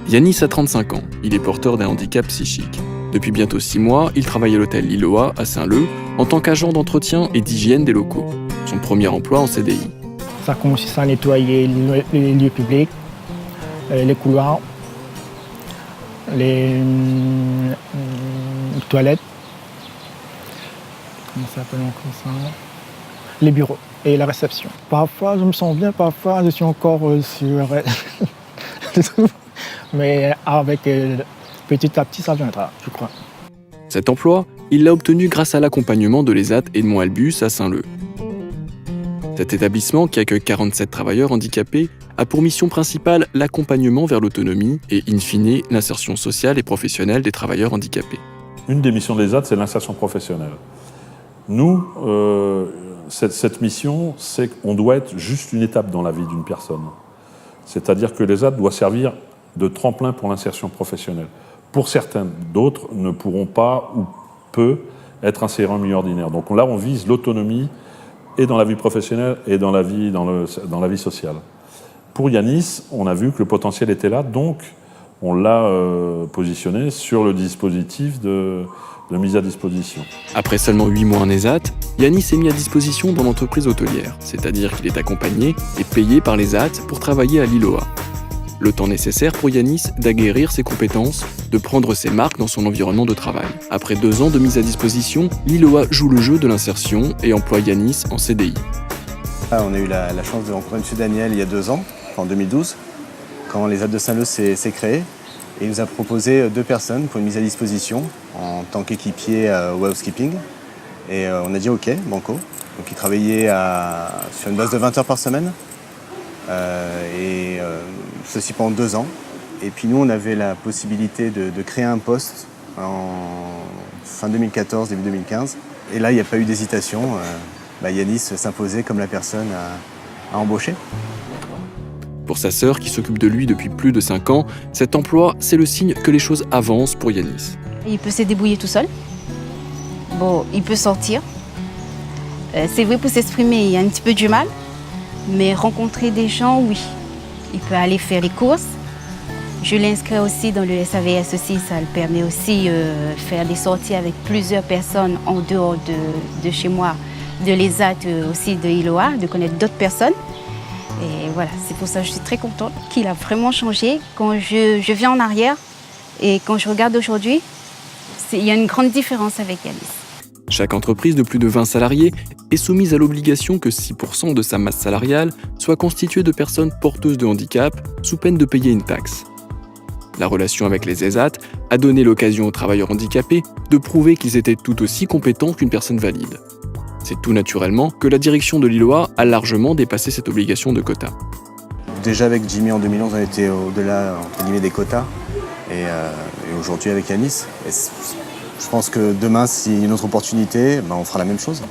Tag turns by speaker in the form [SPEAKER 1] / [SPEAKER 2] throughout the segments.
[SPEAKER 1] Yanis a 35 ans, il est porteur d'un handicap psychique. Depuis bientôt 6 mois, il travaille à l'hôtel Liloa à Saint-Leu en tant qu'agent d'entretien et d'hygiène des locaux. Son premier emploi en CDI.
[SPEAKER 2] Ça consiste à nettoyer les lieux publics, les couloirs, les toilettes, comment ça s'appelle encore ça, les bureaux et la réception. Parfois je me sens bien, parfois je suis encore sur... Mais avec petit à petit ça viendra, je crois.
[SPEAKER 1] Cet emploi, il l'a obtenu grâce à l'accompagnement de l'ESAT Edmond Albus à Saint-Leu. Cet établissement, qui accueille 47 travailleurs handicapés, a pour mission principale l'accompagnement vers l'autonomie et, in fine, l'insertion sociale et professionnelle des travailleurs handicapés.
[SPEAKER 3] Une des missions de l'ESAT, c'est l'insertion professionnelle. Nous, cette mission, c'est qu'on doit être juste une étape dans la vie d'une personne. C'est-à-dire que l'ESAT doit servir de tremplin pour l'insertion professionnelle. Pour certains, d'autres ne pourront pas ou peu être insérés en milieu ordinaire. Donc là, on vise l'autonomie et dans la vie professionnelle et dans la vie sociale. Pour Yanis, on a vu que le potentiel était là, donc on l'a positionné sur le dispositif de mise à disposition.
[SPEAKER 1] Après seulement 8 mois en ESAT, Yanis est mis à disposition dans l'entreprise hôtelière, c'est-à-dire qu'il est accompagné et payé par l'ESAT pour travailler à Liloa. Le temps nécessaire pour Yanis d'acquérir ses compétences, de prendre ses marques dans son environnement de travail. Après 2 ans de mise à disposition, Liloa joue le jeu de l'insertion et emploie Yanis en CDI.
[SPEAKER 4] On a eu la chance de rencontrer M. Daniel il y a 2 ans, en 2012, quand l'ESAT de Saint-Leu s'est créé. Et il nous a proposé 2 personnes pour une mise à disposition en tant qu'équipier au housekeeping. Et on a dit OK, banco. Donc il travaillait sur une base de 20 heures par semaine. Ceci pendant 2 ans. Et puis nous, on avait la possibilité de créer un poste en fin 2014, début 2015. Et là, il n'y a pas eu d'hésitation. Yanis s'imposait comme la personne à embaucher.
[SPEAKER 1] Pour sa sœur, qui s'occupe de lui depuis plus de 5 ans, cet emploi, c'est le signe que les choses avancent pour Yanis.
[SPEAKER 5] Il peut se débrouiller tout seul. Bon, il peut sortir. C'est vrai, pour s'exprimer, il y a un petit peu du mal. Mais rencontrer des gens, oui. Il peut aller faire les courses. Je l'inscris aussi dans le SAVS aussi. Ça le permet aussi de faire des sorties avec plusieurs personnes en dehors de chez moi, de l'ESAT aussi de Liloa, de connaître d'autres personnes. Et voilà, c'est pour ça que je suis très contente qu'il a vraiment changé. Quand je viens en arrière et quand je regarde aujourd'hui, il y a une grande différence avec Yanis.
[SPEAKER 1] Chaque entreprise de plus de 20 salariés est soumise à l'obligation que 6% de sa masse salariale soit constituée de personnes porteuses de handicap, sous peine de payer une taxe. La relation avec les ESAT a donné l'occasion aux travailleurs handicapés de prouver qu'ils étaient tout aussi compétents qu'une personne valide. C'est tout naturellement que la direction de Liloa a largement dépassé cette obligation de quota.
[SPEAKER 4] Déjà avec Jimmy en 2011, on était au-delà des quotas. Et aujourd'hui avec Yanis. Je pense que demain, s'il y a une autre opportunité, on fera la même chose.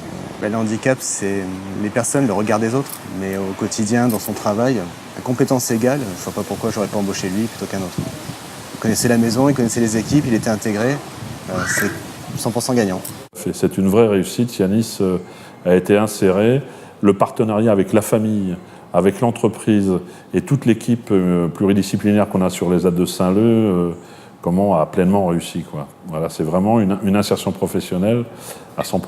[SPEAKER 4] Le handicap, c'est les personnes, le regard des autres. Mais au quotidien, dans son travail, à compétences égales, je ne vois pas pourquoi je n'aurais pas embauché lui plutôt qu'un autre. Il connaissait la maison, il connaissait les équipes, il était intégré. C'est 100% gagnant.
[SPEAKER 3] C'est une vraie réussite. Yanis a été inséré. Le partenariat avec la famille, avec l'entreprise et toute l'équipe pluridisciplinaire qu'on a sur l'ESAT de Saint-Leu, a pleinement réussi, quoi. Voilà, c'est vraiment une insertion professionnelle à 100%.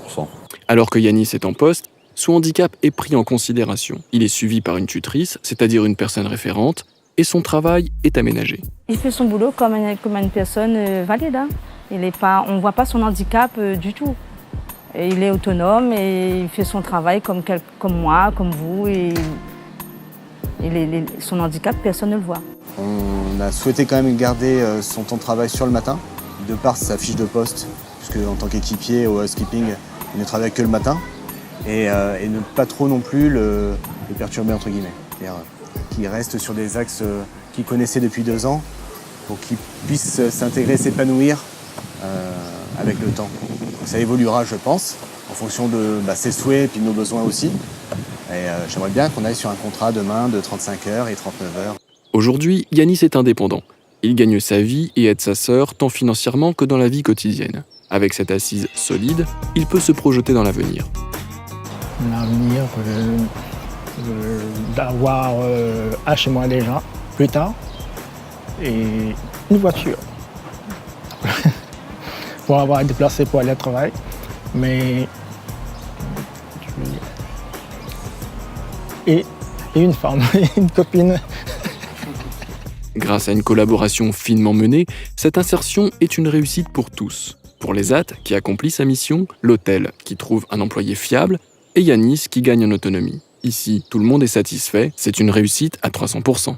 [SPEAKER 1] Alors que Yanis est en poste, son handicap est pris en considération. Il est suivi par une tutrice, c'est-à-dire une personne référente, et son travail est aménagé.
[SPEAKER 6] Il fait son boulot comme une personne valide. On ne voit pas son handicap du tout. Et il est autonome et il fait son travail comme moi, comme vous. Et son handicap, personne ne le voit.
[SPEAKER 4] On a souhaité quand même garder son temps de travail sur le matin, de par sa fiche de poste, puisque en tant qu'équipier au housekeeping, il ne travaille que le matin, et ne pas trop non plus le perturber, entre guillemets. C'est-à-dire qu'il reste sur des axes qu'il connaissait depuis 2 ans, pour qu'il puisse s'intégrer, s'épanouir avec le temps. Donc ça évoluera, je pense, en fonction de ses souhaits et puis de nos besoins aussi. Et j'aimerais bien qu'on aille sur un contrat demain de 35 heures et 39 heures.
[SPEAKER 1] Aujourd'hui, Yanis est indépendant. Il gagne sa vie et aide sa sœur tant financièrement que dans la vie quotidienne. Avec cette assise solide, il peut se projeter dans l'avenir.
[SPEAKER 2] L'avenir, d'avoir chez moi des gens plus tard, et une voiture pour avoir à déplacer pour aller au travail. Mais et une femme, une copine.
[SPEAKER 1] Grâce à une collaboration finement menée, cette insertion est une réussite pour tous. Pour Lesat, qui accomplit sa mission, l'hôtel, qui trouve un employé fiable, et Yanis, qui gagne en autonomie. Ici, tout le monde est satisfait, c'est une réussite à 300%.